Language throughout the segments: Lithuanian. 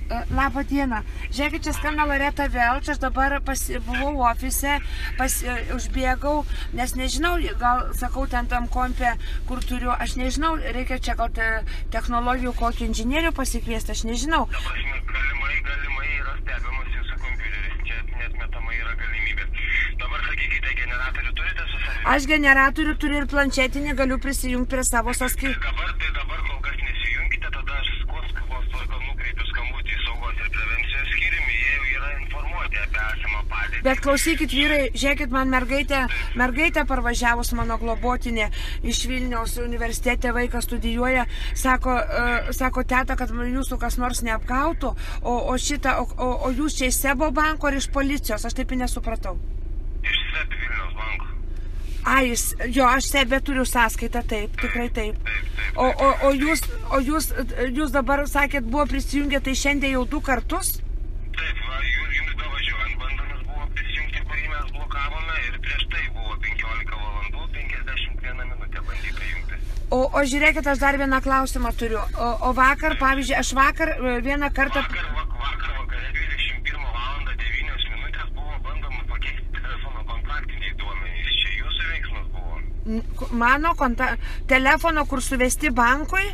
Labą dieną. Žiūrėkit, čia skambina Loreta Velč, aš dabar buvau ofise, užbėgau, nes nežinau, gal sakau ten tam kompė, kur turiu, aš nežinau, reikia čia gal technologijų kokį inžinierių pasikviesti, aš nežinau. Galimai yra stebimas jūsų kompiuteris, čia neatmetamai yra galimybė. Dabar sakykite, generatorių turite su savimi? Aš generatorių turiu ir planšetinį, galiu prisijungti prie savo sąskaitų. Tai dabar kol kas nesijunkite, tada aš skubos tvarka nukreipiu skambutį į saugos ir prevencijos skyriumi, jie jau yra informuoti apie esamą padėtį. Bet klausykit, vyrai, žiūrėkit, man mergaitė parvažiavus mano globotinė iš Vilniaus universitete, vaikas studijuoja, sako teta, kad jūsų kas nors neapgautų, o jūs čia iš Sebo banko ar iš policijos, aš taip ir nesupratau. Iš Seb Vilniaus banko. Aš Sebe turiu sąskaitą, taip, tikrai taip. O jūs dabar sakėt, buvo prisijungę, tai šiandien jau 2 kartus? Taip, jums davažiuojant bandomas buvo prisijungti, kurį mes blokavome ir prieš tai buvo 15 valandų, 51 minutė bandyti jungtis. O žiūrėkit, aš dar vieną klausimą turiu. O vakar, pavyzdžiui, aš vakar vieną kartą... Vakar vakare 21 valandą 9 minutės buvo bandoma pakeisti telefono kontaktiniai duomenys. Čia jūsų veiksmas buvo? Mano telefono, kur suvesti bankui?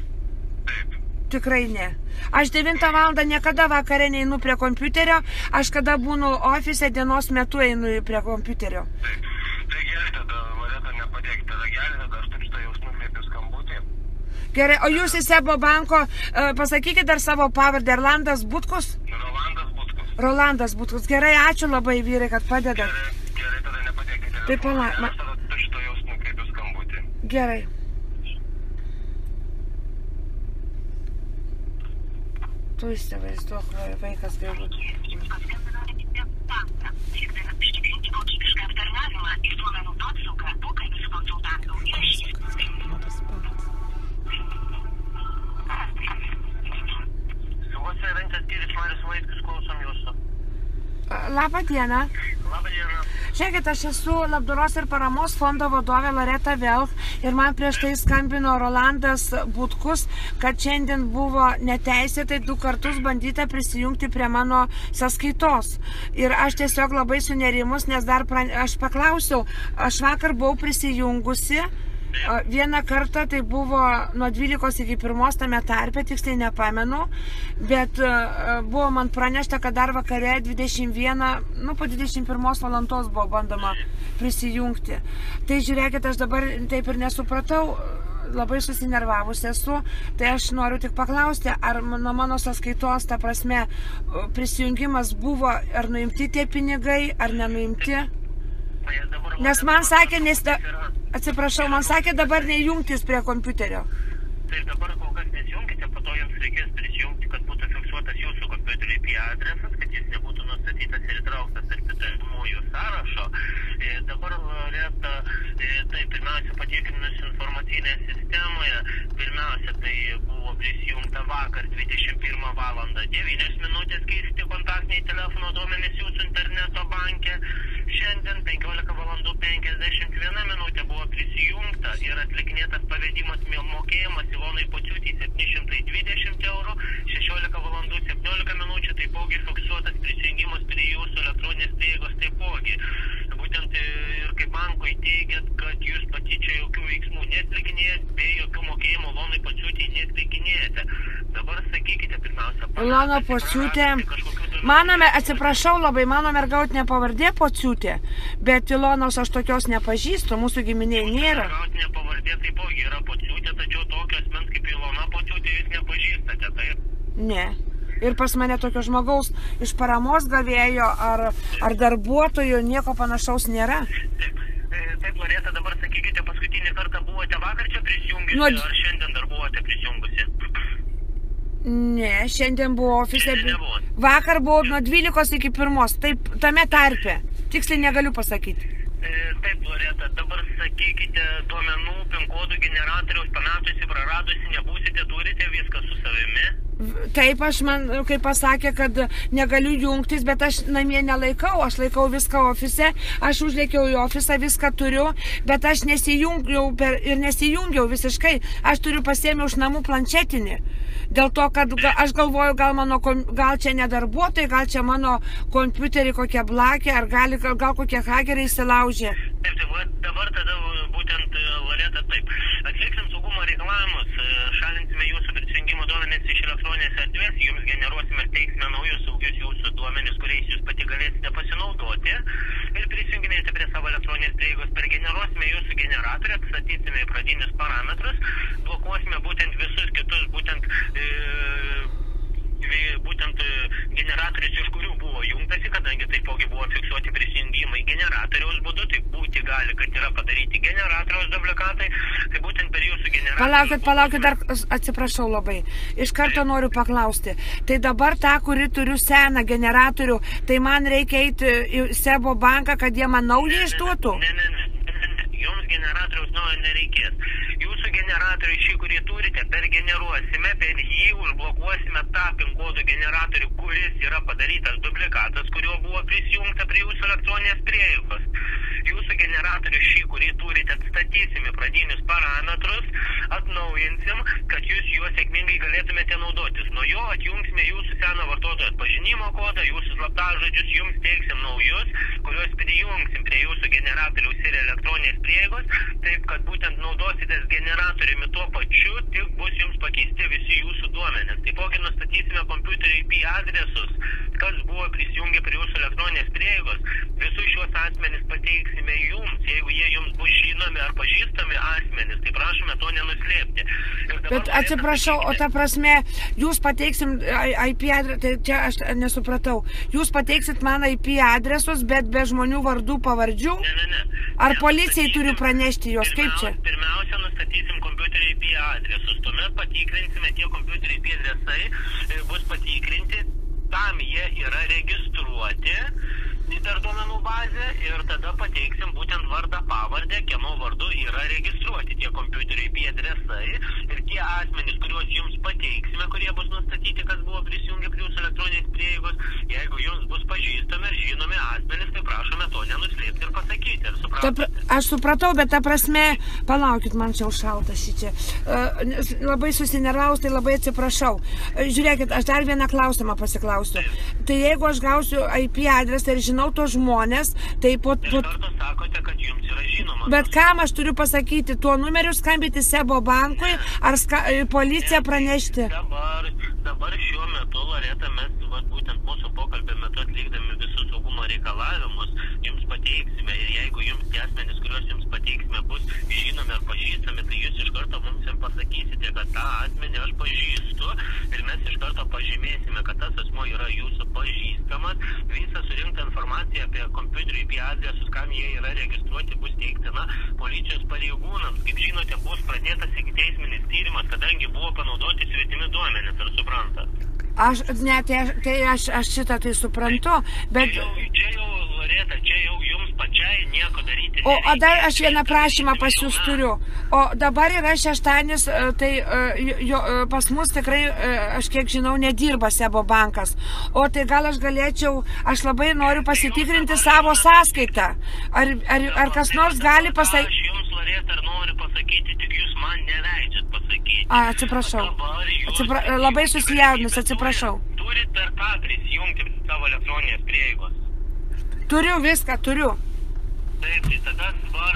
Taip. Tikrai ne. Aš 9 valandą niekada vakare neinu prie kompiuterio, aš kada būnu ofise dienos metu einu prie kompiuterio. Taip. Tai gerai, tada Loreta nepadėkite ragelį, tada aš taip štai jūs nukreipiu skambutį. Gerai, o jūs į Sebo banko, pasakykit dar savo pavardę, Rolandas Butkus? Rolandas Butkus. Rolandas Butkus. Gerai, ačiū labai, vyrai, kad padedat. Gerai, tada nepadėkite. Taip, aš tada štai jūs nukreipiu skambutį. Gerai. Tu įsivaizduok, vaikas galbūt. Saugos prevencijos skyrius Marius Vaitkus, klausom jūsų. Labą dieną. Labą dieną. Žiūrėkit, aš esu Labdaros ir paramos fondo vadovė Loreta Velch ir man prieš tai skambino Rolandas Butkus, kad šiandien buvo neteisėtai 2 kartus bandyta prisijungti prie mano sąskaitos. Ir aš tiesiog labai sunerimus, nes dar aš paklausiau, aš vakar buvau prisijungusi. Vieną kartą tai buvo nuo 12 iki 1 tame tarpe, tiksliai nepamenu, bet buvo man pranešta, kad dar vakare 21, po 21 valandos buvo bandoma prisijungti. Tai žiūrėkit, aš dabar taip ir nesupratau, labai susinervavus esu, tai aš noriu tik paklausti, ar nuo mano sąskaitos, ta prasme, prisijungimas buvo, ar nuimti tie pinigai, ar nenuimti. Nes man sakė, atsiprašau, man sakė dabar nejungtis prie kompiuterio. Tai dabar kol kas nesijungkite, po to jums reikės prisijungti, kad būtų fiksuotas jūsų kompiuterio IP adresas, kad jis nebūtų nustatytas ir įtrauktas tarp įtariamųjų sąrašo. Dabar Loreta, tai pirmiausia patikrinus informacinėje sistemoje, pirmiausia tai buvo prisijungta vakar 21 valandą 9 minutės keisti kontaktiniai telefono duomenys jūsų interneto banke. Šiandien 15 valandų 51 minutė buvo prisijungta ir atlikinėtas pavedimas mokėjimas Ilonai Pociūtei 720 eurų, 16 valandų 17 minučių taipogi fiksuotas prisijungimas prie jūsų elektroninės prieigos taipogi. Būtent ir kaip bankui teigiat, kad jūs pati čia jokių veiksmų netlikinėjat, bei jokių mokėjimų Ilonai Pociūtei netlikinėjate. Dabar sakykite pirmiausia. Ilona Pociūtė. Atsiprašau labai, mano mergautinė pavardė Pociūtė, bet Ilonos aš tokios nepažįstu, mūsų giminiai nėra. Mergautinė pavardė taipogi yra Pociūtė, tačiau tokio asmens kaip Ilona Pociūtė jūs nepažįstate, taip? Ne. Ir pas mane tokio žmogaus iš paramos gavėjo ar darbuotojų nieko panašaus nėra. Taip, Loreta, dabar sakykite, paskutinį kartą buvote vakar čia prisijungusi, ar šiandien dar buvote prisijungusi? Ne, šiandien buvo ofise. Vakar buvo nuo 12 iki 1, taip, tame tarpe. Tiksliai negaliu pasakyti. Taip, Loreta, dabar sakykite, duomenų PIN kodų generatoriaus pametusi, praradusi, nebūsi naudosite, turite viską su savimi. Taip, aš man, kaip pasakė, kad negaliu jungtis, bet aš namie nelaikau, aš laikau viską ofise, aš užlėkiau į ofisą, viską turiu, bet aš nesijungiau visiškai, aš turiu pasiėmiau iš namų planšetinį. Dėl to, kad aš galvoju, gal čia ne darbuotojai, gal čia mano kompiuterį kokie blakė, ar gal kokie hakeriai įsilaužė. Taip, tai dabar tada būtent, Loreta, taip. Atliksim saugumo reikalavimus, šalinsime jūsų prisijungimo duomenis iš elektroninės erdvės, jums generuosime ir teiksime naujus saugius jūsų duomenis, kuriais jūs pati galėsite pasinaudoti ir prisijunginėti prie savo elektroninės prieigos. Pergeneruosime jūsų generatorių, atstatysime į pradinius parametrus, blokuosime būtent visus kitus, būtent generatorius, iš kurių buvo jungtasi, kadangi taipogi buvo fiksuoti prisijungimai generatoriaus būdu, tai būti gali, kad yra padaryti generatoriaus dublikatai, tai būtent per jūsų generatorių... Palaukit, dar atsiprašau labai. Iš karto noriu paklausti. Tai dabar tą, kurį turiu seną generatorių, tai man reikia eiti į Sebo banką, kad jie man naują išduotų? Ne. Jums generatoriaus naujo nereikės. Jūsų generatorių šį, kurį turite, pergeneruosime, per jį užblokuosime tą PIN kodų generatorių, kuris yra padarytas dublikatas, kuriuo buvo prisijungta prie jūsų elektroninės prieigos. Jūsų generatorių šį, kurį turite, atstatysim į pradinius parametrus, atnaujinsim, kad jūs juos sėkmingai galėtumėte naudotis. Nuo jo atjungsime jūsų seną vartotojo atpažinimo kodą, jūsų slaptažodžius, jums teiksim naujus, kuriuos prijungsim prie jūsų generatoriaus ir elektroninės prieigos, taip kad būtent naudositės generatoriumi tuo pačiu, tik bus jums pakeisti visi jūsų duomenys. Taipogi nustatysime kompiuterio IP adresus, kas buvo prisijungę prie jūsų elektroninės prieigos. Visus šios asmenys pateiksime jums, jeigu jie jums bus žinomi ar pažįstami asmenys, tai prašome to nenuslėpti. Bet atsiprašau, o ta prasme, jūs pateiksim IP adresą, tai čia aš nesupratau, jūs pateiksit man IP adresus, bet be žmonių vardų, pavardžių? Ne. Ar policijai turiu pranešti juos, kaip čia? Pirmiausia, nustatysim kompiuterio IP adresus, tuomet patikrinsime, tie kompiuterio IP adresai bus patikrinti, tam jie yra registruoti per duomenų bazę ir tada pateiksim būtent vardą, pavardę, kieno vardu yra registruoti tie kompiuterio IP adresai ir tie asmenys, kuriuos jums pateiksime, kurie bus nustatyti, kas buvo prisijungę prie jūsų elektroninės prieigos, jeigu jums bus pažįstami ir žinomi asmenys, tai prašome to nenuslėpti ir pasakyti. Ar supratote? Aš supratau, bet ta prasme, palaukit, man čia užšalta šičia. Labai susinervaus, tai labai atsiprašau. Žiūrėkit, aš dar vieną klausimą pasiklausiu. Tai jeigu aš gausiu IP adresą ir žinau tos žmonės, tai po... Iš karto sakote, kad jums yra žinoma. Bet kam aš turiu pasakyti, tuo numeriu skambyti Sebo bankui, ar policiją pranešti? Dabar šiuo metu, Loreta, mes būtent mūsų pokalbio metu atlikdami visus saugumo reikalavimus jums pateiksime ir jeigu jums tie asmenys, kuriuos jums pateiksime, bus žinomi ar pažįstami, tai jūs iš karto mums ir pasakysite, kad tą asmenį aš pažįstu ir mes iš karto pažymėsime, kad tas asmuo yra jūsų pažįstamas. Visą surinktą informaciją apie kompiuterio IP adresus, kam jie yra registruoti, bus teiktina policijos pareigūnams. Kaip žinote, bus pradėtas ikiteisminis tyrimas, kadangi buvo panaudoti svetimi duomenys, ar suprantat? Aš šitą tai suprantu, bet... Čia jau, Loreta, čia jau jums pačiai nieko daryti nereikia. O dar aš vieną prašymą pas jūs turiu. O dabar yra šeštadienis, tai pas mus tikrai, aš kiek žinau, nedirba Sebo bankas. O tai gal aš galėčiau, aš labai noriu pasitikrinti savo sąskaitą. Ar kas nors gali pasakyti? Aš jums, Loreta, noriu pasakyti, tik jūs man neleidžiat pasakyti. Atsiprašau. Labai susijaudinus, atsiprašau. Turit per ką prisijungti savo elektroninės prieigos? Turiu viską, turiu. Taip, tai tada dabar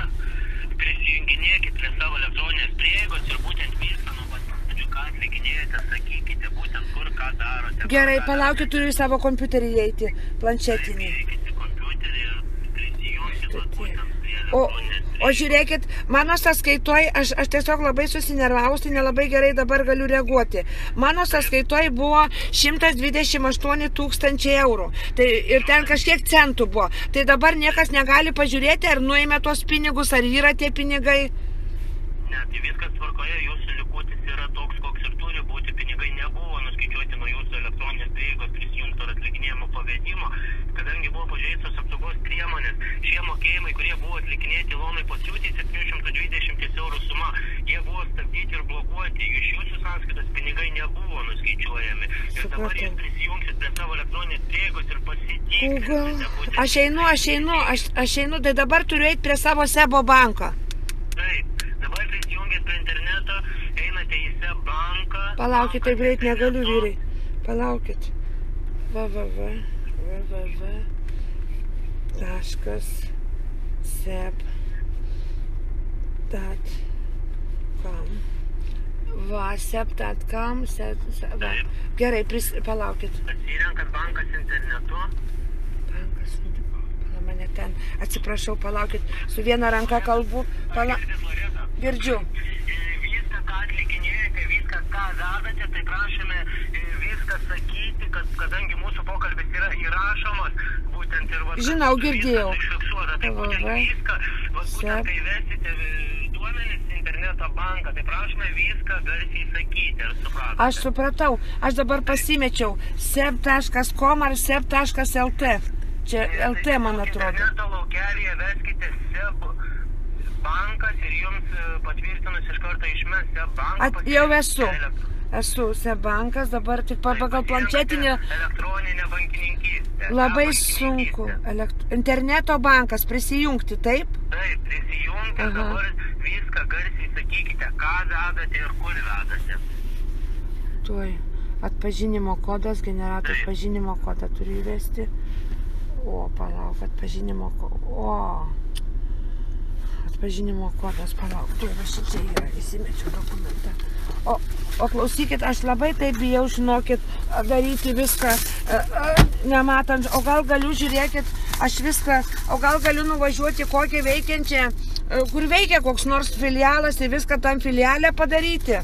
prisijunginėkit prie savo elektroninės prieigos ir būtent viską nuo pačių, ką atlikinėjate, sakykite būtent kur, ką darote. Gerai, palaukit, turiu į savo kompiuterį įeiti, planšetinį. Įeikite kompiuterį ir prisijungite būtent prie elektroninės prieigos. O žiūrėkit, mano sąskaitoj, aš tiesiog labai susinervaus, tai nelabai gerai dabar galiu reaguoti. Mano sąskaitoj buvo 128 000 eurų. Tai ir ten kažkiek centų buvo. Tai dabar niekas negali pažiūrėti, ar nuėmė tuos pinigus, ar yra tie pinigai. Ne, tai viskas tvarkoje, jūsų likutis yra toks, koks ir turi būti. Pinigai nebuvo nuskaičiuoti nuo jūsų elektroninės prieigos prisijungto ar atlikinėjimo pavedimo, kadangi buvo pažeistos apsaugos priemonės. Šie mokėjimai, kurie buvo atlikinėti Ilonai Pociūtei 720 eurų suma, jie buvo stabdyti ir blokuoti. Iš jūsų sąskaitos prie savo elektroninės prieigos ir pasitikrinkite. Aš einu, tai dabar turiu eiti prie savo SEBO banko. Taip, dabar prisijungėt prie interneto, einate į SEB banką. Palaukit, taip greit negaliu, vyrai. Palaukit. www.seb.com seb.com Gerai, palaukit. Pasirenkat bankas internetu. Bankas, mane ten. Atsiprašau, palaukit. Su viena ranka kalbu. Girdžiu. Viską, ką atlikinėjate, viską, ką vedate, tai prašome viską sakyti, kad kadangi mūsų pokalbis yra įrašomas, būtent ir žinau, girdėjau. Užfiksuota, tai būtent viską, būtent kai vesite duomenis interneto banką, tai prašome viską garsiai sakyti, ar supratote? Aš supratau, aš dabar pasimečiau seb.com ar seb.lt. Čia LT, man atrodo. Interneto laukelėje veskite SEB bankas ir jums patvirtinus iš karto išmes SEB banką. Jau esu SEB bankas, dabar tik pagal planšetinį. Elektroninė bankininkystė. Labai sunku. Interneto bankas, prisijungti, taip? Taip, prisijungti, dabar viską garsiai sakykite, ką vedate ir kur vedate. Tuoj, atpažinimo kodas, generatorius atpažinimo kodą turiu įvesti. O, palauk, atpažinimo kodas, palauk, tai va šičia yra, įsimečiau dokumentą. O klausykit, aš labai taip bijau, žinokit, daryti viską nematant, o gal galiu, žiūrėkit, o gal galiu nuvažiuoti kokią veikiančią, kur veikia koks nors filialas ir viską tam filialę padaryti.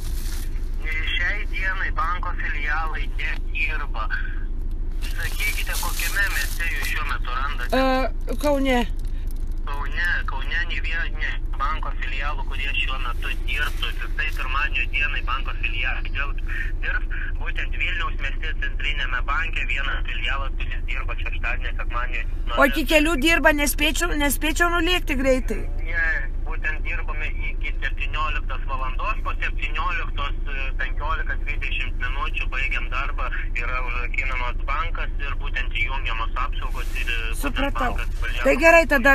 Šiai dienai banko filialai dirba. Sakykite, kokiame mieste jūs šiuo metu randate? Kaune. Kaune nei vieno banko filialų, kurie šiuo metu dirbtų. Visai pirmadienio dienai banko filialai dirbs. Būtent Vilniaus mieste centrinėme banke vienas filialas, kuris dirba šeštadienį, sekmadienį. O iki kelių dirba, nespėčiau nulėkti greitai? Ne, būtent dirbame iki 17 valandos, po 17:15-20 minučių baigiam darbą, yra užrakinamas bankas ir būtent įjungiamos apsaugos ir supratau. Tai gerai, tada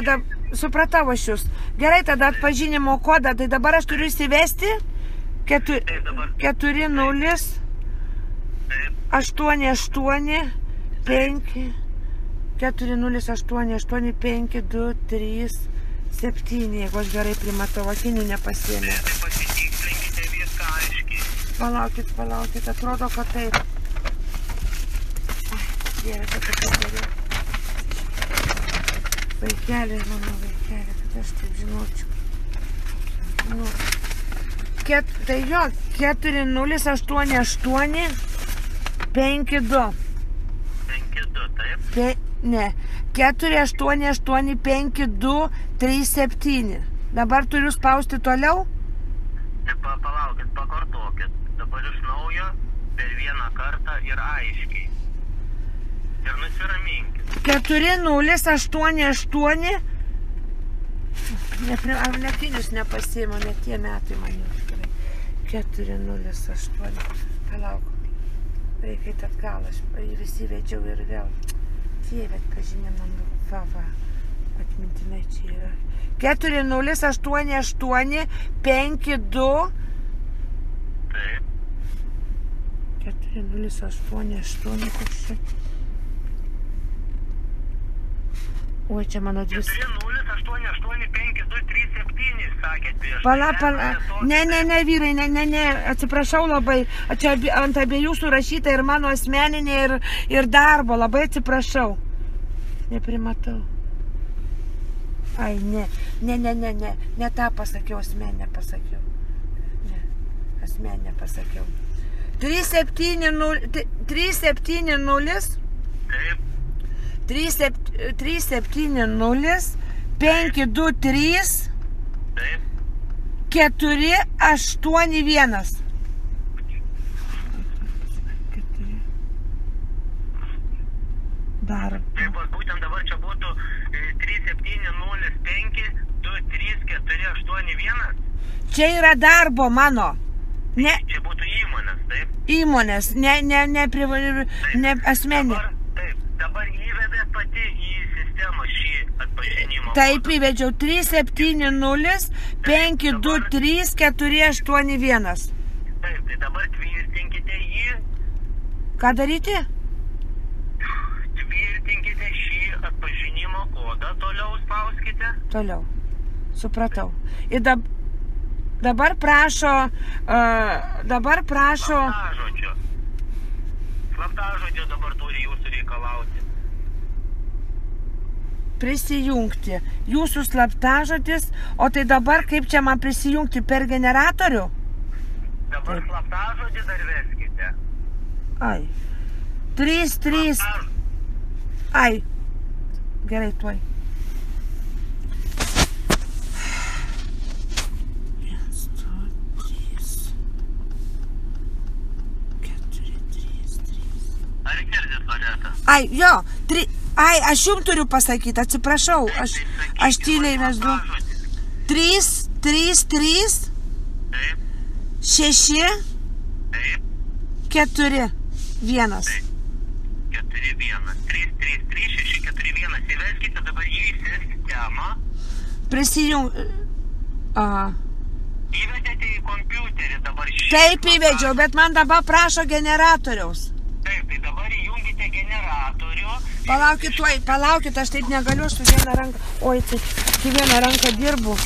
supratau aš jūs. Gerai, tada atpažinimo kodą, tai dabar aš turiu įsivesti 40885237, jeigu aš gerai primatau, akinių nepasiėmė. Pasitikslinkite viską aiškiai. Palaukit, atrodo, kad taip. Dieve, kad taip geriau. Vaikelė, mano vaikelė, kad aš taip žinočiau. Tai jo, 408852. 52, taip? Ne, 48852237. Dabar turiu spausti toliau? Palaukit, pakartokit. Dabar iš naujo, per vieną kartą ir aiškiai. Ir nusiraminkit. 4088. Nekinius nepasiėmė, net tie metai man jau tikrai. 408. Palauk. Reikia atgal, aš visi vedžiau ir vėl. Dieve, atpažinimo vava. Atmintinai čia yra. 408852. Taip. 4088, koks čia. Oi, čia mano dvis. 40885237, sakėt prieš. Pala. Ne, vyrai, ne, atsiprašau labai. Čia ant abiejų surašyta ir mano asmeninė ir darbo, labai atsiprašau. Neprimatau. Ai, ne, tą pasakiau, asmeninę pasakiau. Ne, asmeninę pasakiau. 370. Taip. 370 523 Taip. 481. Dar. Taip, būtent dabar čia būtų 3705 23 481. Čia yra darbo mano. Ne. Čia būtų įmonės, taip? Įmonės, ne asmenė. Dabar įvedė pati į sistemą šį atpažinimo. Taip įvedžiau 370 523 481. Taip, tai dabar tvirtinkite jį. Ką daryti? Tvirtinkite šį atpažinimo kodą, toliau spauskite. Toliau. Supratau. Ir dabar prašo... Slaptažodžio dabar turi jūsų reikalauti. Prisijungti. Jūsų slaptažodis, o tai dabar kaip čia man prisijungti per generatorių? Dabar slaptažodį dar veskite. Ai. 3. Ai. Gerai, tuoj. 1, 2, 3, 4, 3. Ar girdit Loreta? Ai, jo. Ai, aš jums turiu pasakyti, atsiprašau. Aš tyliai vesdu. 3, 3, 3. Taip. 6, Taip. 4, 1. 4, 1. 3, 3, 3, 6, 4, 1. Įveskite dabar jį į sistemą. Aha. Įvedėte į kompiuterį dabar šį. Taip įvedžiau, bet man dabar prašo generatoriaus. Taip, tai dabar įjungite generatorių. Palaukit, aš taip negaliu su viena ranka. Oi, tai su viena ranka dirbu.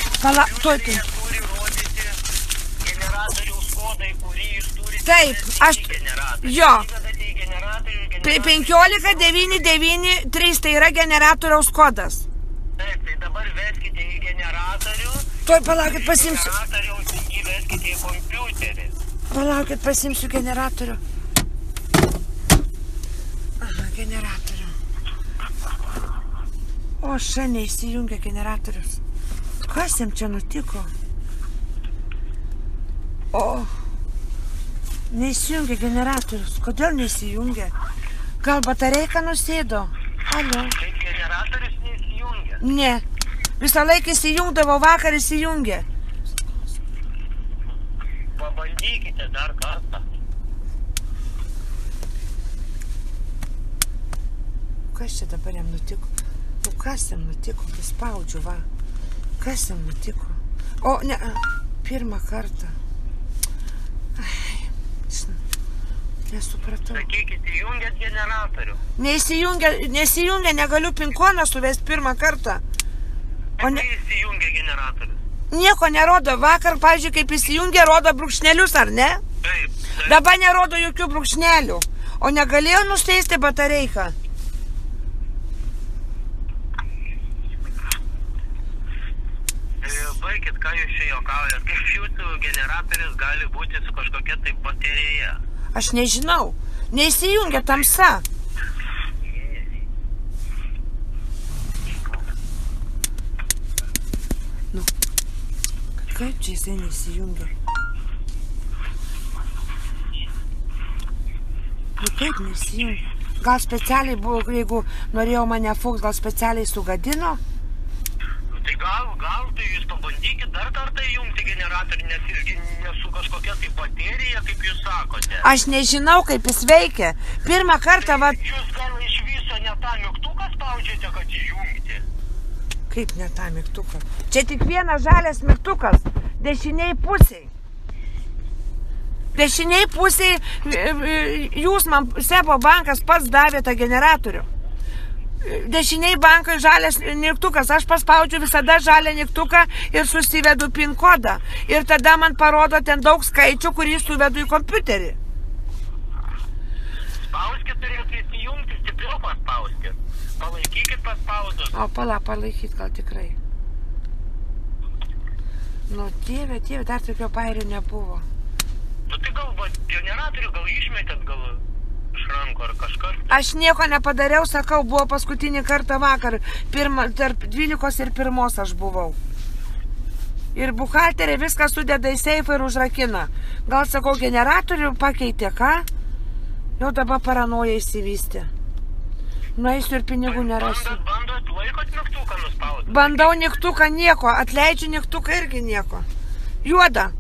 Tuoj. Turi rodyti generatoriaus kodai, kurį jūs turite. Taip, aš... Jo. Įvedate į generatorių. 15993 tai yra generatoriaus kodas. Taip, tai dabar veskite į generatorių. Tuoj, palaukit, pasimsiu. Generatoriaus įveskite į kompiuterį. Palaukit, pasimsiu generatorių. Aha, generatorių. O, šiandien įsijungia generatorius. Kas jam čia nutiko? O, neįsijungia generatorius. Kodėl neįsijungia? Gal batareika nusėdo? Alio. Kaip generatorius neįsijungia? Ne. Visą laiką įsijungdavo, vakar įsijungė. Pabandykite dar kartą. Kas čia dabar jam nutiko? Kas jam nutiko? Prispaudžiu, va. Kas jam nutiko? O, ne, pirmą kartą. Ai, nesupratau. Sakykite, įjungėt generatorių. Nesijungia, negaliu pinkoną suvesti pirmą kartą. O ne... Įsijungia generatorius. Nieko nerodo. Vakar, pavyzdžiui, kaip įsijungia, rodo brūkšnelius, ar ne? Taip. Dabar nerodo jokių brūkšnelių. O negalėjo nusteisti batareiką? Baikit, ką jūs čia juokaujat. Kaip jūsų generatorius gali būti su kažkokia tai baterija? Aš nežinau. Neįsijungia tamsa. Nu, kaip čia jisai neįsijungia? Nu, kaip neįsijungia? Gal specialiai buvo, jeigu norėjau mane fuks, gal specialiai sugadino? Tai gal, tai jūs pabandykit dar kartą įjungti generatorių, nes irgi nesu kažkokia tai baterija, kaip jūs sakote. Aš nežinau, kaip jis veikia. Pirmą kartą, va... Jūs gal iš viso ne tą mygtuką spaudžiate, kad įjungti? Kaip ne tą mygtuką? Čia tik vienas žalias mygtukas. Dešiniai pusiai. Dešiniai pusiai jūs man, Sebo bankas, pats davė tą generatorių. Dešiniai bankai žalias mygtukas, aš paspaudžiu visada žalią mygtuką ir susivedu PIN kodą. Ir tada man parodo ten daug skaičių, kurį suvedu į kompiuterį. Spauskit, turėtų įsijungti, stipriau paspauskit. Palaikykit paspaudus. O, palaikyt gal tikrai. Nu, dieve, dar tokio bairių nebuvo. Nu, tai gal generatorių gal išmetėt, gal... iš rankų ar kažkas. Aš nieko nepadariau, sakau, buvo paskutinį kartą vakar. Tarp 12 ir 1 aš buvau. Ir buhalterė viską sudeda į seifą ir užrakina. Gal, sakau, generatorių pakeitė, ką? Jau dabar paranoja įsivystė. Nueisiu ir pinigų nerasiu. Bandot laikot mygtuką nuspaudti? Bandau mygtuką nieko, atleidžiu mygtuką irgi nieko. Juoda.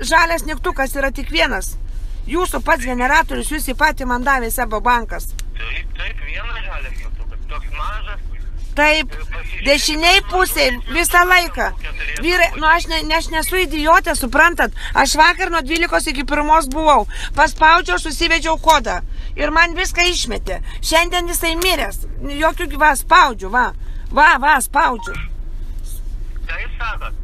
žalias mygtukas yra tik vienas. Jūsų pats generatorius, jūs į patį man davė Sebo bankas. Taip, vienas žalias mygtukas, toks mažas. Taip, dešiniai pusėj visą laiką. Vyrai, aš nesu idiotė, suprantat. Aš vakar nuo 12 iki 1 buvau. Paspaudžiau, susivedžiau kodą. Ir man viską išmetė. Šiandien jisai miręs. Jokių, spaudžiu, spaudžiu. Taip sakot.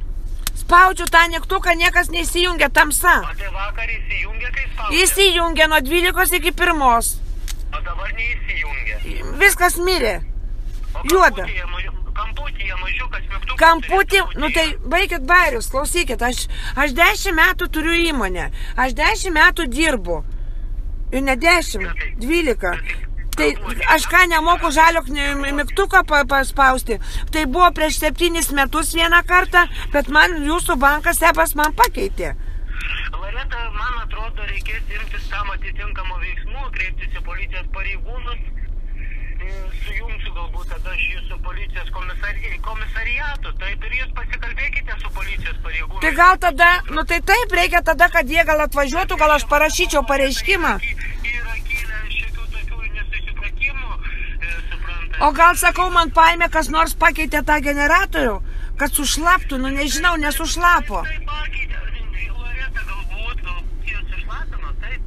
Spaudžiu tą mygtuką, niekas neįsijungia, tamsa. O tai vakar įsijungia, kai spaudė? Įsijungia nuo 12 iki 1. O dabar neįsijungia? Viskas mirė. Juoda. Kamputyje mažiukas mygtukas. Kamputį, tai baikit bairius, klausykit, aš 10 metų turiu įmonę, aš 10 metų dirbu. Ir ne 10, 12. Tai aš ką nemoku žalio mygtuką paspausti. Tai buvo prieš 7 metus vieną kartą, bet man jūsų bankas Sebas man pakeitė. Loreta, man atrodo, reikės imtis tam atitinkamo veiksmų, kreiptis į policijos pareigūnus. Sujungsiu galbūt tada aš jūsų policijos komisariatu, taip ir jūs pasikalbėkite su policijos pareigūnais. Tai gal tada, tai taip reikia tada, kad jie gal atvažiuotų, gal aš parašyčiau pareiškimą. Yra kilę šitų tokių nesusipratimų, suprantate. O gal, sakau, man paėmė, kas nors pakeitė tą generatorių, kad sušlaptų, nežinau, nesušlapo. Taip pakeitė, Loreta, galbūt jie sušlapino, taip.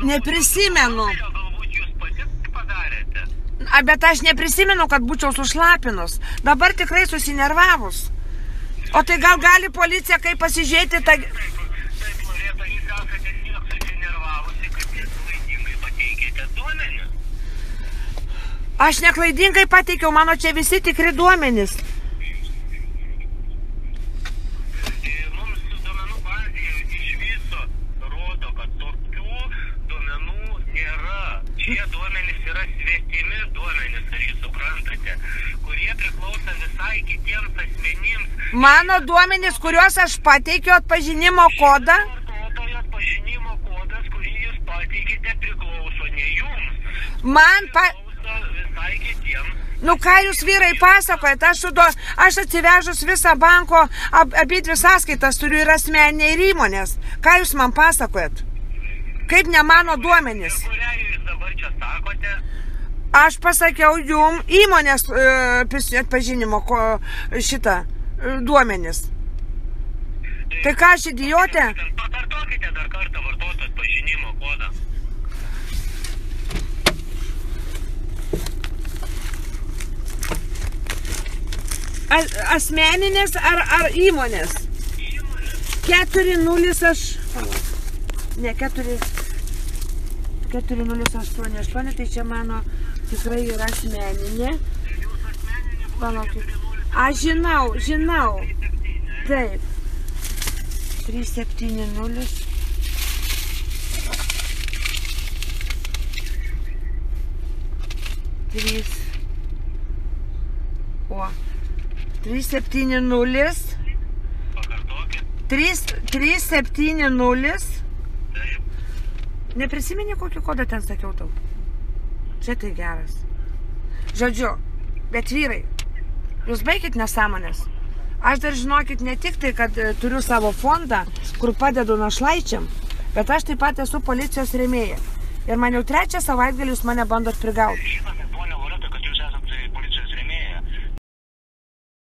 Neprisimenu. Galbūt jūs pati padarėte. Bet aš neprisimenu, kad būčiau sušlapinus. Dabar tikrai susinervavus. O tai gal gali policija kaip pasižiūrėti tą... Taip, Loreta, jūs esate tiek susinervavusi, kad jūs klaidingai pateikėte duomenis. Aš neklaidingai pateikiau, mano čia visi tikri duomenys. Mums duomenų bazėje iš viso rodo, kad tokių duomenų nėra. Šie duomenys yra svetimi duomenys, ar jūs suprantate, kurie priklauso visai kitiems asmenims. Mano duomenys, kuriuos aš pateikiu atpažinimo kodą. Vartotojo atpažinimo kodas, kurį jūs pateikite, priklauso ne jums. Priklauso visai kitiems. Ką jūs vyrai pasakojat, aš atsivežus visą banko, abidvi sąskaitas turiu ir asmeninę ir įmonės. Ką jūs man pasakojat? Kaip ne mano duomenys? Kurią jūs dabar čia sakote? Aš pasakiau jum įmonės atpažinimo duomenys. Tai ką aš idiotė? Pakartokite dar kartą vartotojo atpažinimo kodą. Asmeninės ar įmonės? Įmonės. 4-0 aš... Ne, 4088, tai čia mano tikrai yra asmeninė. Palaukit. Aš žinau. Taip. 370. O. 370. Pakartokit. 370. Taip. Neprisimeni, kokį kodą ten sakiau tau? Čia tai geras. Žodžiu, bet vyrai, jūs baikit nesąmonės. Aš dar žinokit ne tik tai, kad turiu savo fondą, kur padedu našlaičiam, bet aš taip pat esu policijos rėmėja. Ir man jau 3 savaitgalį jūs mane bandot prigauti.